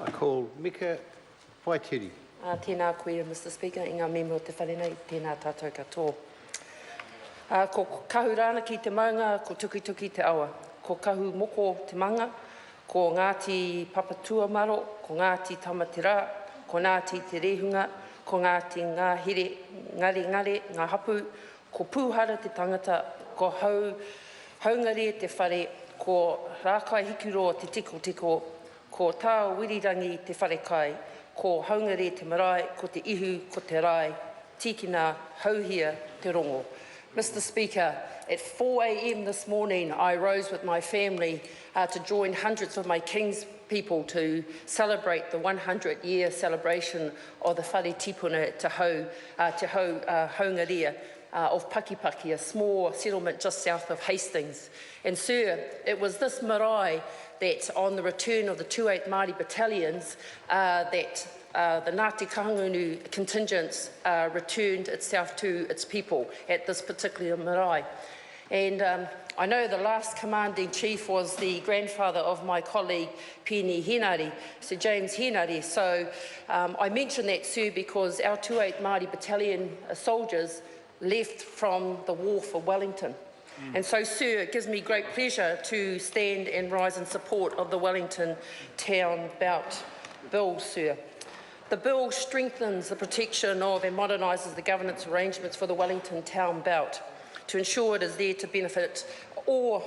I call Mika Waitiri. Tēnā koe, Mr Speaker, i ngā memo te wharenei, tēnā tātou katoa. Ko kahu rāna ki te maunga, ko tuki te awa. Ko kahu moko te manga, ko Ngāti Papatua Maro, ko Ngāti Tamatera, ko Ngāti Te Rehunga, ko Ngāti Ngāhere, Ngare, Ngā Hapu, ko Pūhara te tangata, ko Haungare te whare, ko Rākai Hikuro te tiko, ko Tāo Wirirangi te whare kai, ko Haungare te marae, ko te ihu, ko te rai, tikina, hauhia, te rongo. Mr Speaker, at 4 a.m. this morning, I rose with my family to join hundreds of my King's people to celebrate the 100-year celebration of the whare tipuna Te Hau Haungaria of Pakipaki, a small settlement just south of Hastings. And sir, it was this marae that on the return of the 28 Māori battalions that the Ngāti Kahungunu contingents returned itself to its people at this particular marae. And I know the last commanding chief was the grandfather of my colleague Pēni Henare, Sir James Henare. So I mention that, sir, because our 28 Māori battalion soldiers left from the war for Wellington. And so, sir, it gives me great pleasure to stand and rise in support of the Wellington Town Belt Bill, sir. The bill strengthens the protection of and modernises the governance arrangements for the Wellington Town Belt to ensure it is there to benefit all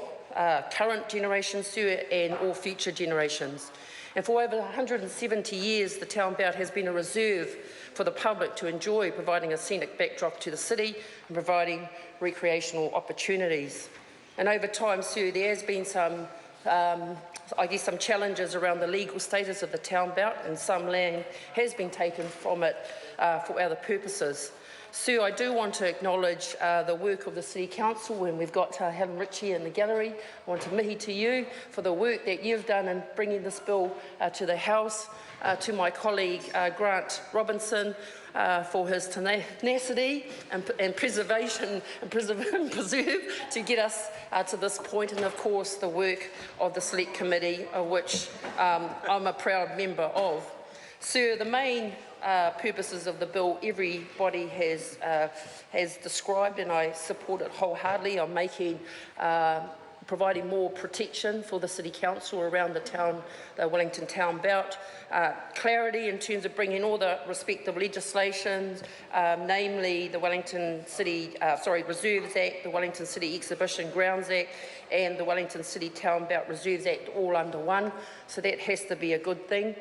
current generations, sir, and all future generations. And for over 170 years, the Town Belt has been a reserve for the public to enjoy, providing a scenic backdrop to the city and providing recreational opportunities. And over time, sir, there has been some some challenges around the legal status of the Town Belt, and some land has been taken from it for other purposes. Sir, I do want to acknowledge the work of the City Council, and we've got Helen Ritchie in the gallery. I want to mihi to you for the work that you've done in bringing this bill to the House, to my colleague Grant Robinson for his tenacity and preservation and preserve to get us to this point, and of course the work of the Select Committee, of which I'm a proud member of. Sir, the main purposes of the bill everybody has described, and I support it wholeheartedly. I'm providing more protection for the City Council around the Wellington Town Belt, clarity in terms of bringing all the respective legislations, namely the Wellington City Reserves Act, the Wellington City Exhibition Grounds Act, and the Wellington City Town Belt Reserves Act, all under one. So that has to be a good thing.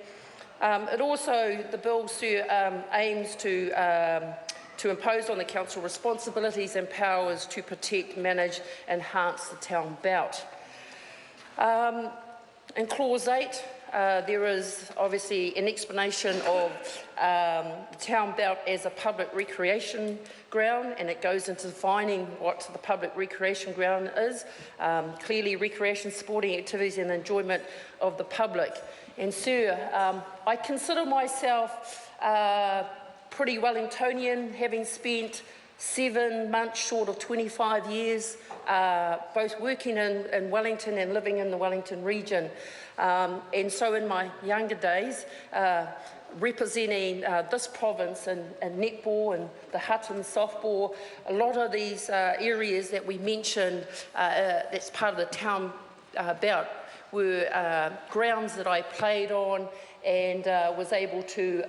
It also, the bill, sir, aims to impose on the Council responsibilities and powers to protect, manage, enhance the Town Belt. In Clause 8, there is obviously an explanation of the Town Belt as a public recreation ground, and it goes into defining what the public recreation ground is. Clearly, recreation, sporting activities and enjoyment of the public. And sir, I consider myself pretty Wellingtonian, having spent 7 months short of 25 years, both working in Wellington and living in the Wellington region. And so in my younger days, representing this province in netball and the Hutton softball, a lot of these areas that we mentioned that's part of the Town Belt were grounds that I played on and was able to,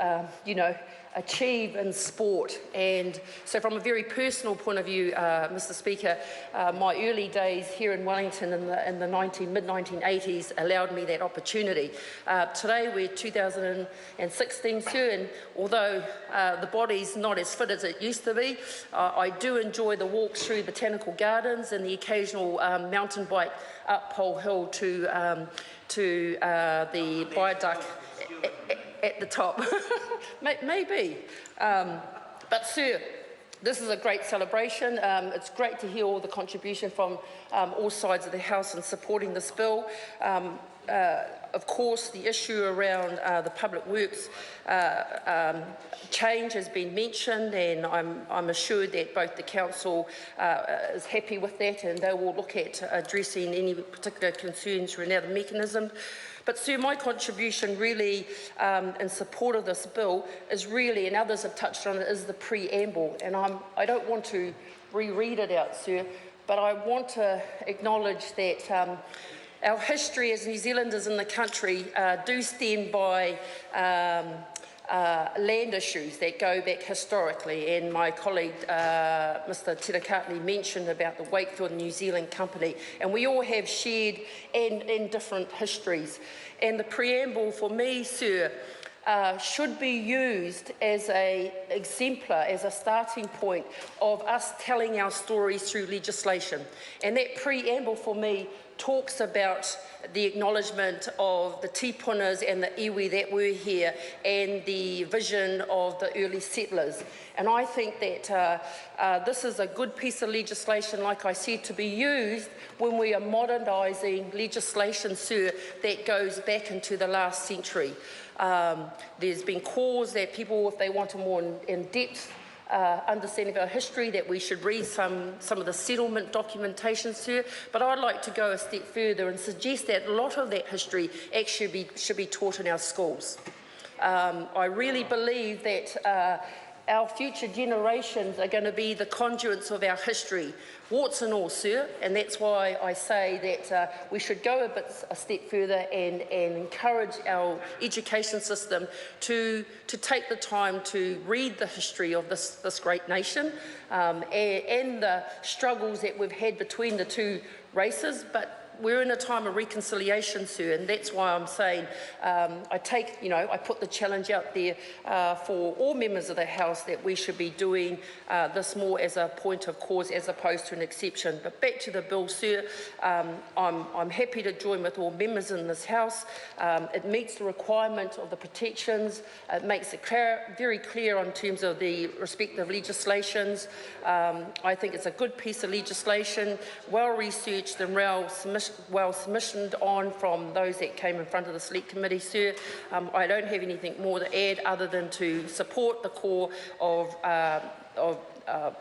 achieve in sport. And so from a very personal point of view, Mr Speaker, my early days here in Wellington in the mid-1980s allowed me that opportunity. Today we're 2016, sir, and although the body's not as fit as it used to be, I do enjoy the walks through botanical gardens and the occasional mountain bike up Pole Hill to the viaduct at the top. Maybe. But sir, this is a great celebration. It's great to hear all the contribution from all sides of the House in supporting this bill. of course, the issue around the public works change has been mentioned, and I'm assured that both the council is happy with that, and they will look at addressing any particular concerns through another mechanism. But, Sir, my contribution really in support of this bill is really, and others have touched on it, is the preamble. And I don't want to reread it out, Sir, but I want to acknowledge that our history as New Zealanders in the country do stand by land issues that go back historically, and my colleague Mr Tirakatli mentioned about the Wakefield New Zealand Company, and we all have shared and different histories. And the preamble for me, Sir, should be used as an exemplar, as a starting point of us telling our stories through legislation. And that preamble for me talks about the acknowledgement of the tipunas and the iwi that were here and the vision of the early settlers. And I think that this is a good piece of legislation, like I said, to be used when we are modernising legislation, Sir, that goes back into the last century. There's been calls that people, if they want a more in-depth understanding of our history, that we should read some of the settlement documentation, Sir. But I'd like to go a step further and suggest that a lot of that history actually should be taught in our schools. I really believe that our future generations are going to be the conduits of our history, warts and all, Sir, and that's why I say that we should go a step further and encourage our education system to take the time to read the history of this great nation and the struggles that we've had between the two races. But we're in a time of reconciliation, Sir, and that's why I'm saying I put the challenge out there for all members of the House that we should be doing this more as a point of cause as opposed to an exception. But back to the bill, Sir, I'm happy to join with all members in this House. It meets the requirement of the protections. It makes it very clear in terms of the respective legislations. I think it's a good piece of legislation, well researched and well submissioned on from those that came in front of the Select Committee, Sir. I don't have anything more to add other than to support the core of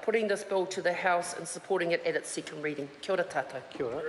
putting this bill to the House and supporting it at its second reading. Kia ora tātou. Kia ora.